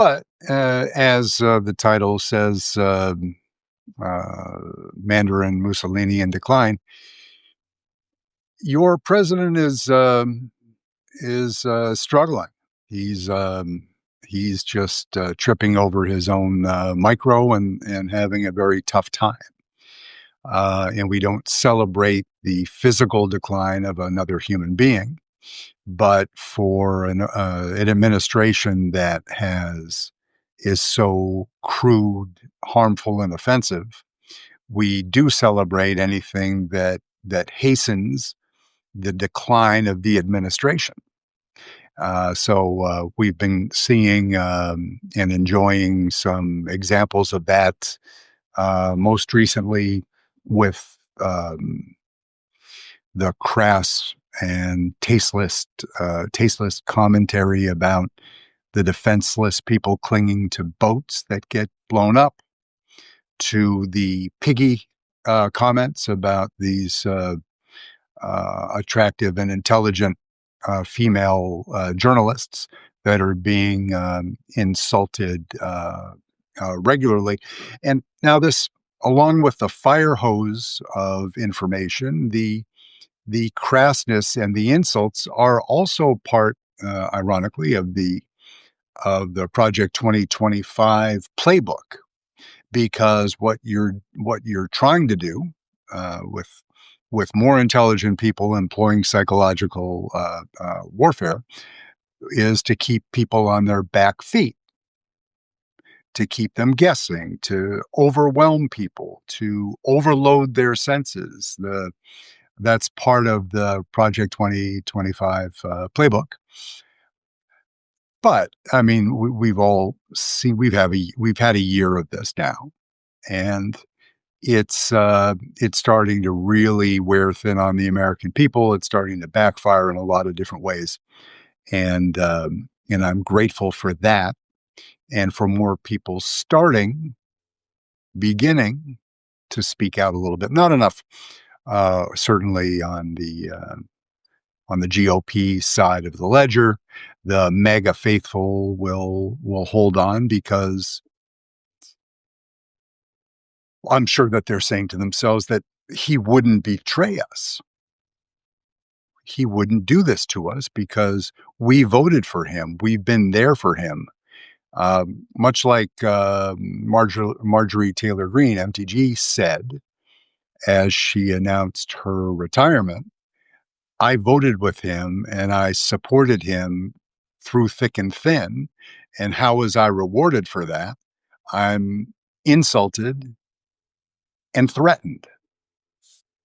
But as the title says, Mandarin Mussolini in decline. Your president is struggling. He's he's just tripping over his own micro and having a very tough time. And we don't celebrate the physical decline of another human being, but for an administration that is so crude, harmful, and offensive, we do celebrate anything that hastens the decline of the administration. So we've been seeing and enjoying some examples of that. Most recently, with the crass and tasteless commentary about the defenseless people clinging to boats that get blown up, to the piggy comments about these attractive and intelligent female journalists that are being insulted regularly. And now this, along with the fire hose of information, the crassness and the insults are also part, ironically, of the Project 2025 playbook. Because what you're trying to do with more intelligent people employing psychological warfare is to keep people on their back feet, to keep them guessing, to overwhelm people, to overload their senses. That's part of the Project 2025 playbook. But I mean, we've all seen we've had a year of this now, and it's starting to really wear thin on the American people. It's starting to backfire in a lot of different ways, and I'm grateful for that, and for more people beginning to speak out a little bit. Not enough, certainly on the GOP side of the ledger. The mega faithful will hold on because I'm sure that they're saying to themselves that he wouldn't betray us. He wouldn't do this to us because we voted for him. We've been there for him. Much like Marjorie Taylor Greene, MTG, said as she announced her retirement, I voted with him and I supported him through thick and thin. And how was I rewarded for that? I'm insulted and threatened.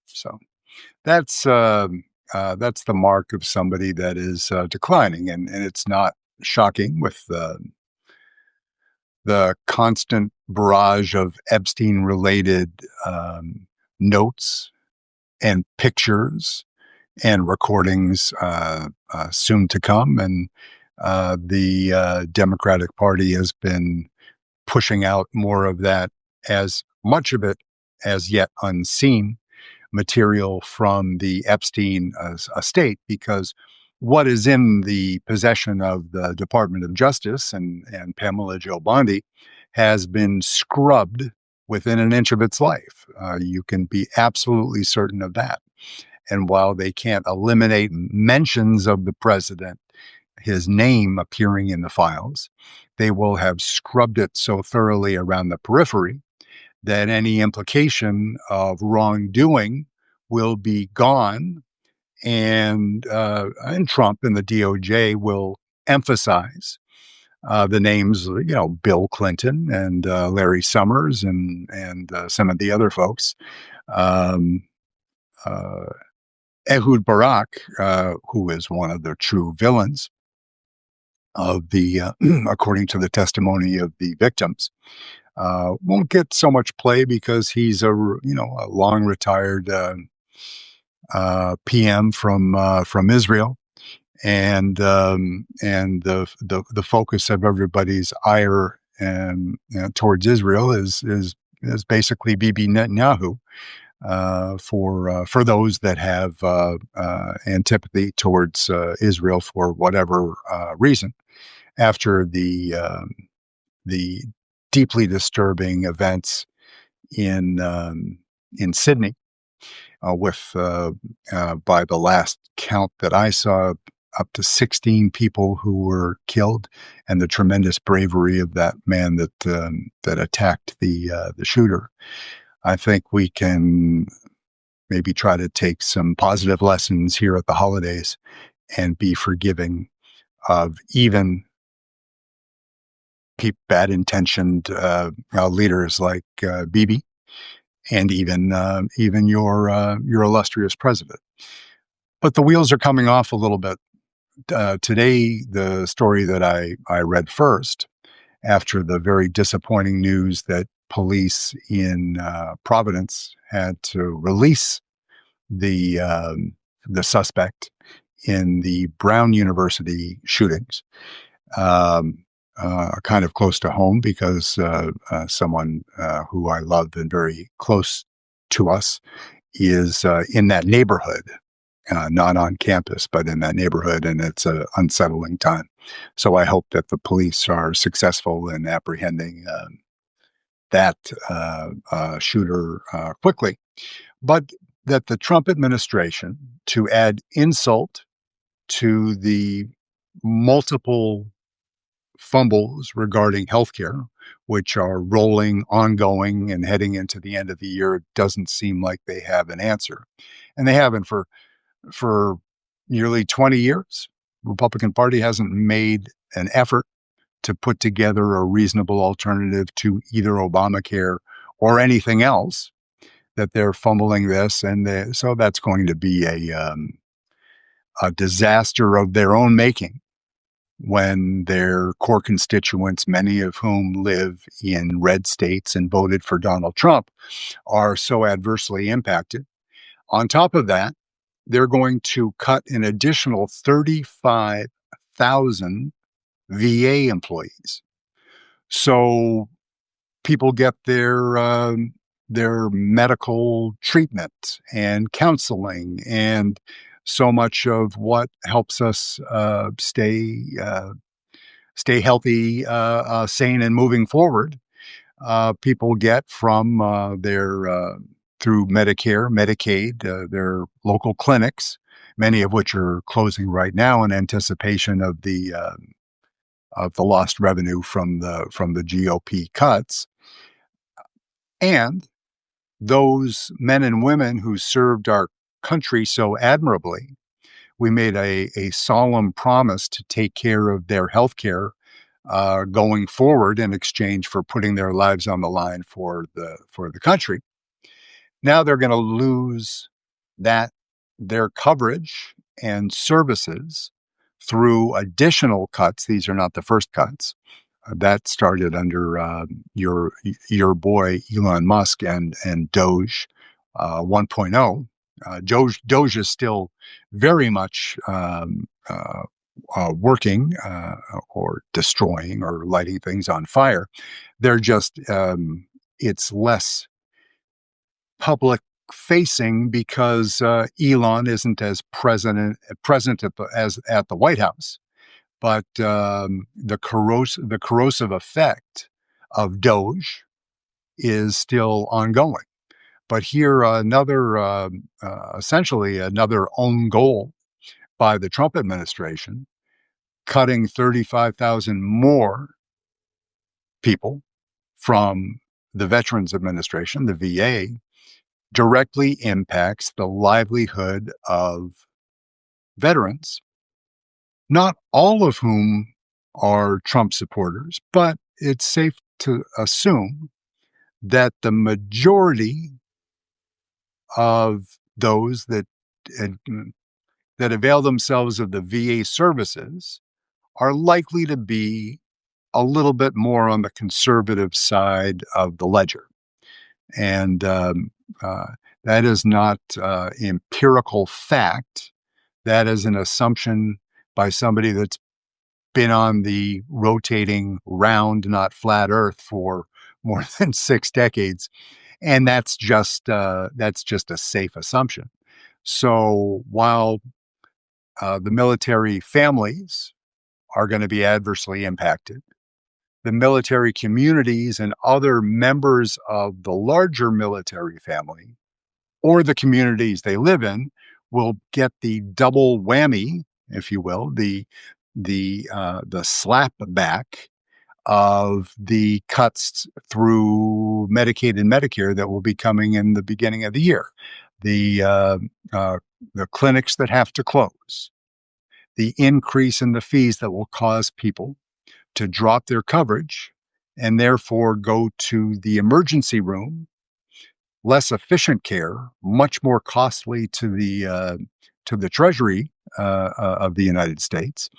So that's the mark of somebody that is declining, and it's not shocking with the constant barrage of Epstein-related notes and pictures and recordings soon to come, and the Democratic Party has been pushing out more of that, as much of it as yet unseen material from the Epstein estate, because what is in the possession of the Department of Justice and Pamela Joe Bondi has been scrubbed within an inch of its life. You can be absolutely certain of that. And while they can't eliminate mentions of the president, his name appearing in the files, they will have scrubbed it so thoroughly around the periphery that any implication of wrongdoing will be gone, and Trump and the DOJ will emphasize the names, Bill Clinton and Larry Summers and some of the other folks. Ehud Barak, who is one of the true villains of the, according to the testimony of the victims, won't get so much play because he's a long retired PM from Israel, and the focus of everybody's ire and towards Israel is basically Bibi Netanyahu. For those that have antipathy towards Israel for whatever reason, after the the deeply disturbing events in Sydney, with by the last count that I saw, up to 16 people who were killed, and the tremendous bravery of that man that attacked the shooter. I think we can maybe try to take some positive lessons here at the holidays and be forgiving of even bad intentioned leaders like Bibi, and even your illustrious president. But the wheels are coming off a little bit. Today, the story that I read first, after the very disappointing news that police in Providence had to release the the suspect in the Brown University shootings, um, kind of close to home, because someone who I love and very close to us is in that neighborhood, not on campus, but in that neighborhood, and it's an unsettling time. So I hope that the police are successful in apprehending that shooter quickly, but that the Trump administration, to add insult to the multiple fumbles regarding healthcare, which are rolling, ongoing, and heading into the end of the year, it doesn't seem like they have an answer, and they haven't for nearly 20 years. Republican Party hasn't made an effort to put together a reasonable alternative to either Obamacare or anything else, that they're fumbling this, and so that's going to be a disaster of their own making when their core constituents, many of whom live in red states and voted for Donald Trump, are so adversely impacted. On top of that, they're going to cut an additional 35,000 VA employees. So people get their medical treatment and counseling and so much of what helps us stay healthy, sane, and moving forward. People get from their through Medicare, Medicaid, their local clinics, many of which are closing right now in anticipation of the lost revenue from the GOP cuts, and those men and women who served our country so admirably. We made a solemn promise to take care of their health care going forward in exchange for putting their lives on the line for the country. Now they're going to lose their coverage and services through additional cuts. These are not the first cuts. That started under your boy Elon Musk and Doge 1.0. Doge is still very much working, or destroying or lighting things on fire. They're just it's less public facing because Elon isn't as present at the White House. But the corrosive effect of Doge is still ongoing. But here, essentially another own goal by the Trump administration, cutting 35,000 more people from the Veterans Administration, the VA, directly impacts the livelihood of veterans, not all of whom are Trump supporters, but it's safe to assume that the majority of those that avail themselves of the VA services are likely to be a little bit more on the conservative side of the ledger. And uh, that is not empirical fact. That is an assumption by somebody that's been on the rotating round, not flat Earth, for more than 6 decades, and that's just a safe assumption. So while the military families are going to be adversely impacted, the military communities and other members of the larger military family or the communities they live in will get the double whammy, if you will, the slap back of the cuts through Medicaid and Medicare that will be coming in the beginning of the year. The uh, the clinics that have to close, the increase in the fees that will cause people to drop their coverage and therefore go to the emergency room, less efficient care, much more costly to the Treasury of the United States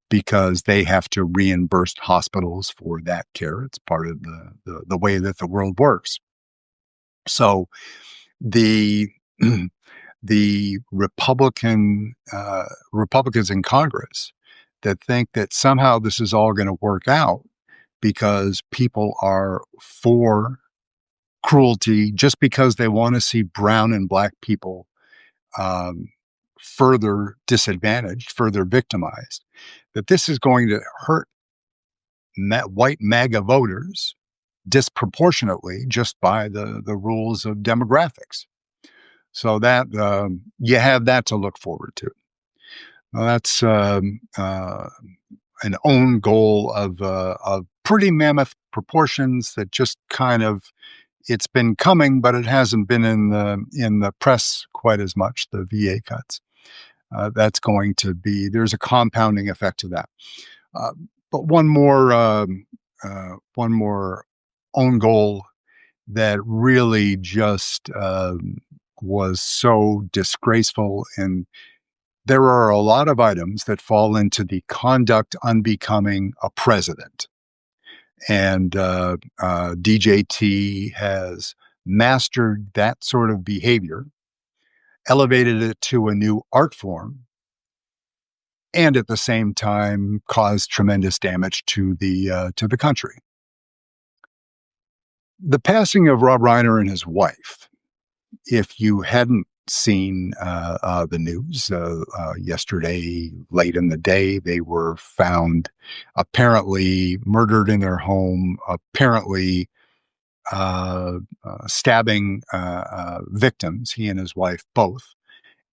because they have to reimburse hospitals for that care. It's part of the way that the world works. So the the Republicans in Congress that think that somehow this is all going to work out because people are for cruelty just because they want to see brown and black people um, further disadvantaged, further victimized, that this is going to hurt white MAGA voters disproportionately just by the rules of demographics. So that you have that to look forward to. Well, that's an own goal of pretty mammoth proportions that just kind of it's been coming, but it hasn't been in the press quite as much. The VA cuts. That's going to be there's a compounding effect to that. Uh, but one more own goal that really just was so disgraceful. And there are a lot of items that fall into the conduct unbecoming a president. And DJT has mastered that sort of behavior, elevated it to a new art form, and at the same time caused tremendous damage to the country. The passing of Rob Reiner and his wife, if you hadn't seen the news yesterday late in the day, they were found apparently murdered in their home, apparently stabbing victims, he and his wife both.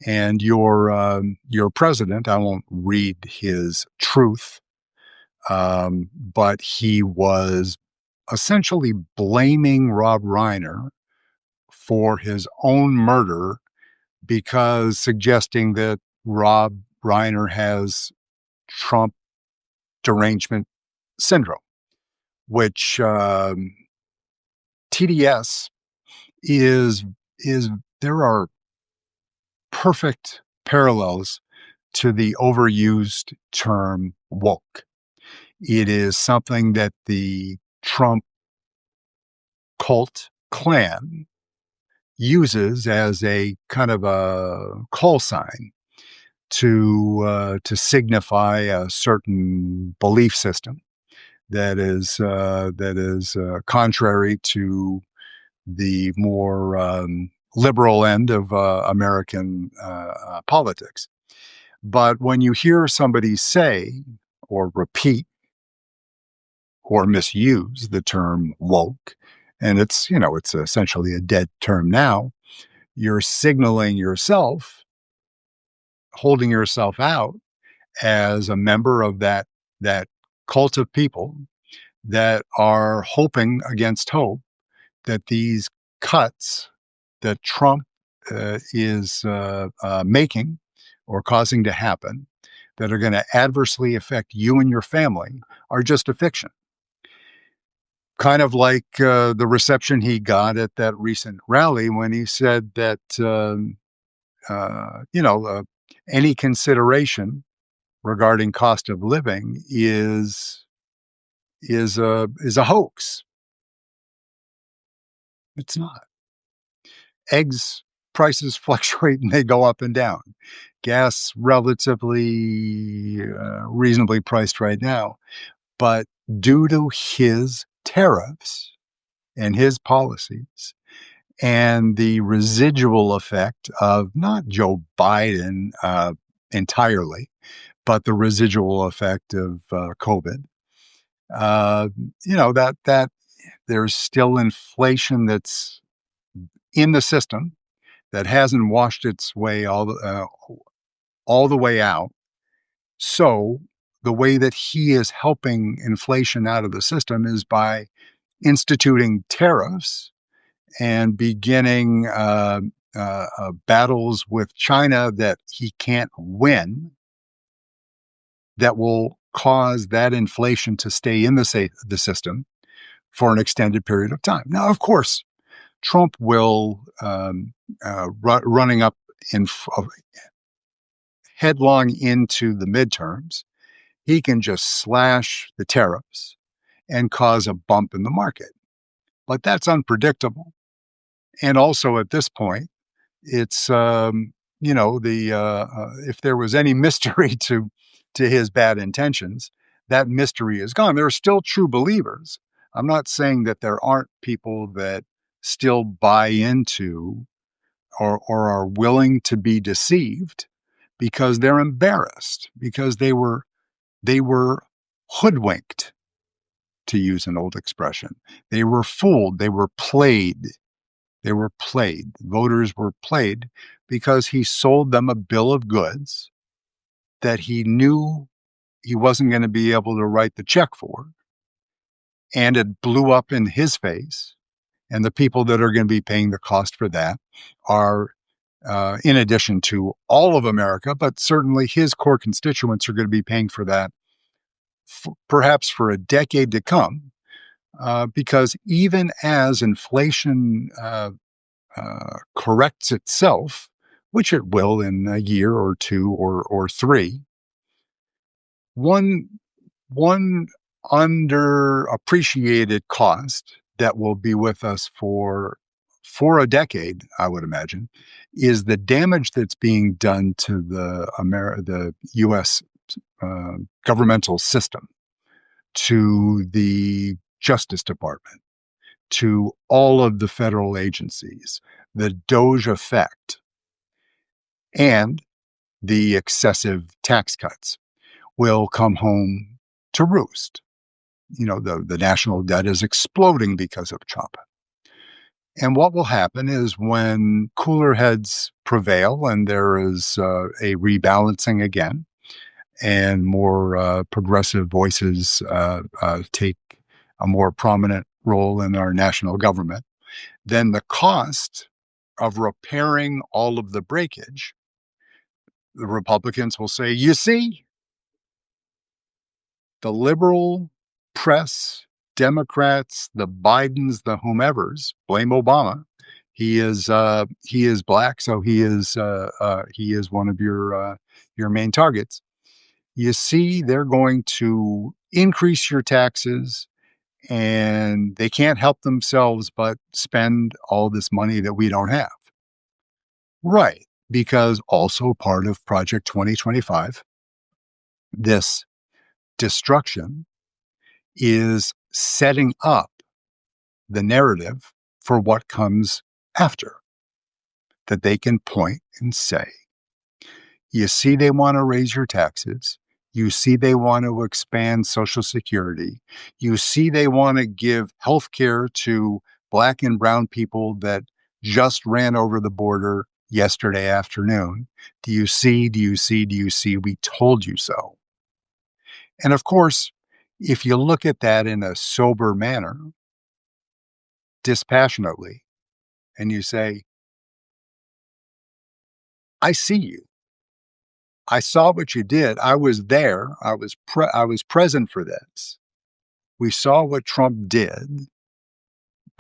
And your president, I won't read his truth, but he was essentially blaming Rob Reiner for his own murder because suggesting that Rob Reiner has Trump derangement syndrome, which TDS is there are perfect parallels to the overused term woke. It is something that the Trump cult clan uses as a kind of a call sign to signify a certain belief system that is contrary to the more liberal end of American politics. But when you hear somebody say or repeat or misuse the term woke, and it's essentially a dead term now, you're signaling yourself, holding yourself out as a member of that cult of people that are hoping against hope that these cuts that Trump is making or causing to happen that are going to adversely affect you and your family are just a fiction. Kind of like the reception he got at that recent rally when he said that, any consideration regarding cost of living is a hoax. It's not. Eggs prices fluctuate and they go up and down. Gas relatively reasonably priced right now, but due to his tariffs and his policies and the residual effect of not Joe Biden entirely, but the residual effect of COVID uh, that there's still inflation that's in the system that hasn't washed its way all the way out. So the way that he is helping inflation out of the system is by instituting tariffs and beginning battles with China that he can't win, that will cause that inflation to stay in the system for an extended period of time. Now, of course, Trump will running up in headlong into the midterms. He can just slash the tariffs and cause a bump in the market. But that's unpredictable. And also at this point, it's the if there was any mystery to his bad intentions, that mystery is gone. There are still true believers. I'm not saying that there aren't people that still buy into or are willing to be deceived because they're embarrassed, because they were hoodwinked, to use an old expression. They were fooled. They were played. They were played. Voters were played because he sold them a bill of goods that he knew he wasn't going to be able to write the check for. And it blew up in his face. And the people that are going to be paying the cost for that are, in addition to all of America, but certainly his core constituents are going to be paying for that perhaps for a decade to come. Because even as inflation corrects itself, which it will in a year or two or three, one underappreciated cost that will be with us for a decade, I would imagine, is the damage that's being done to the U.S. Governmental system, to the Justice Department, to all of the federal agencies, the Doge effect, and the excessive tax cuts will come home to roost. The national debt is exploding because of Trump. And what will happen is when cooler heads prevail and there is a rebalancing again, and more progressive voices take a more prominent role in our national government, then the cost of repairing all of the breakage, the Republicans will say, you see, the liberal press, Democrats, the Bidens, the whomevers blame Obama. He is black, so he is one of your main targets. You see, they're going to increase your taxes, and they can't help themselves but spend all this money that we don't have. Right, because also part of Project 2025, this destruction is setting up the narrative for what comes after, that they can point and say, you see, they want to raise your taxes. You see, they want to expand Social Security. You see, they want to give health care to Black and brown people that just ran over the border yesterday afternoon. Do you see? Do you see? Do you see? We told you so. And of course, if you look at that in a sober manner, dispassionately, and you say, I see you. I saw what you did. I was there. I was present for this. We saw what Trump did.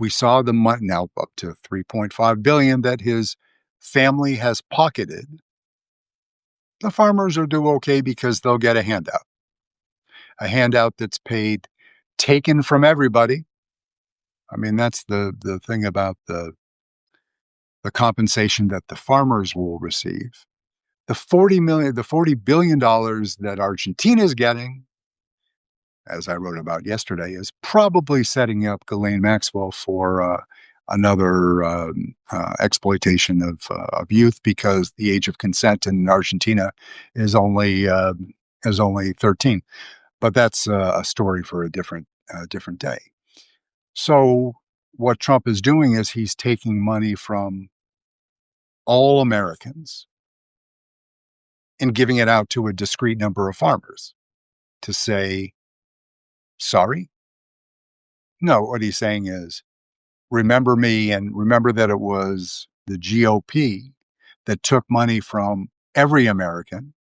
We saw the money, now up to $3.5 billion, that his family has pocketed. The farmers will do okay because they'll get a handout that's taken from everybody. I mean, that's the thing about the compensation that the farmers will receive. The $40 billion that Argentina is getting, as I wrote about yesterday, is probably setting up Ghislaine Maxwell for another exploitation of youth, because the age of consent in Argentina is only 13. But that's a story for a different day. So what Trump is doing is he's taking money from all Americans and giving it out to a discrete number of farmers to say, sorry? No, what he's saying is, remember me and remember that it was the GOP that took money from every American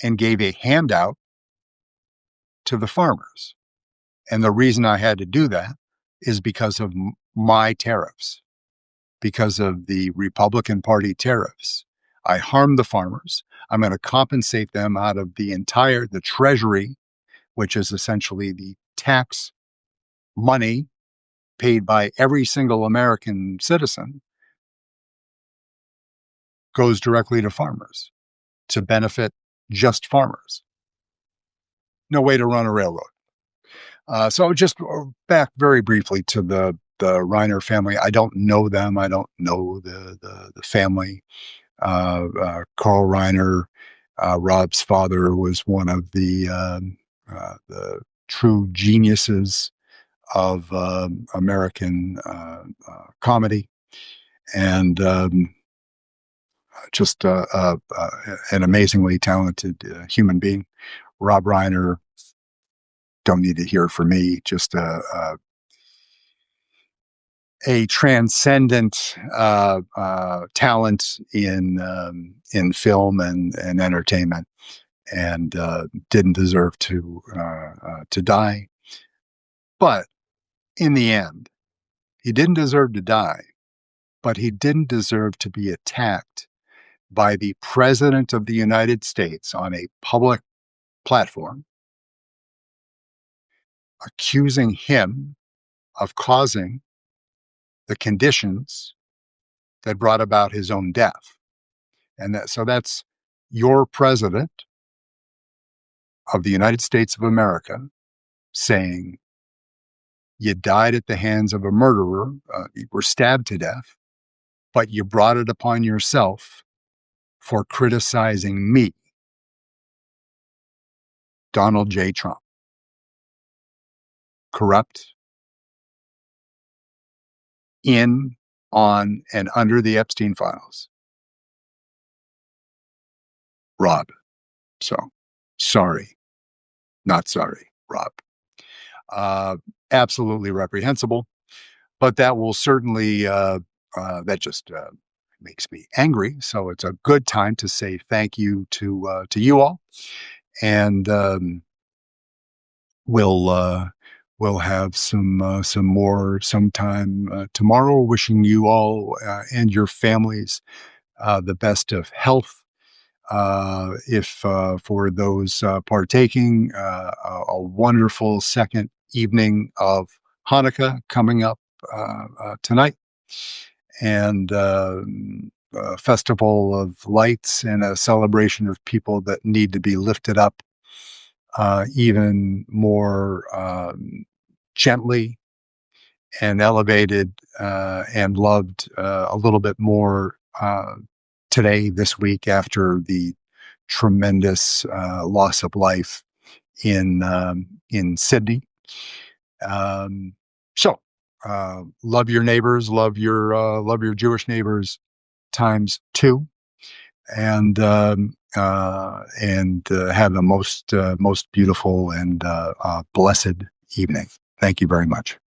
and gave a handout to the farmers. And the reason I had to do that is because of my tariffs, because of the Republican Party tariffs. I harmed the farmers. I'm going to compensate them out of the treasury, which is essentially the tax money paid by every single American citizen, goes directly to farmers to benefit just farmers. No way to run a railroad. So just back very briefly to the Reiner family. I don't know them. I don't know the family. Carl Reiner, Rob's father, was one of the true geniuses of American comedy, and just an amazingly talented human being. Rob Reiner, don't need to hear from me, just a transcendent talent in film and entertainment, and didn't deserve to die. But in the end, he didn't deserve to die, but he didn't deserve to be attacked by the President of the United States on a public platform, accusing him of causing the conditions that brought about his own death. And so that's your president of the United States of America saying, you died at the hands of a murderer, you were stabbed to death, but you brought it upon yourself for criticizing me, Donald J. Trump. Corrupt, in, on, and under the Epstein files. Rob. So, sorry. Not sorry, Rob. Absolutely reprehensible, but that will certainly, that just makes me angry. So it's a good time to say thank you to you all. And we'll have some more sometime tomorrow. Wishing you all and your families the best of health. If for those partaking, a wonderful second evening of Hanukkah coming up tonight, and a festival of lights and a celebration of people that need to be lifted up even more gently and elevated and loved a little bit more today, this week, after the tremendous loss of life in Sydney. So love your neighbors, love your Jewish neighbors times two, and have a most beautiful and blessed evening. Thank you very much.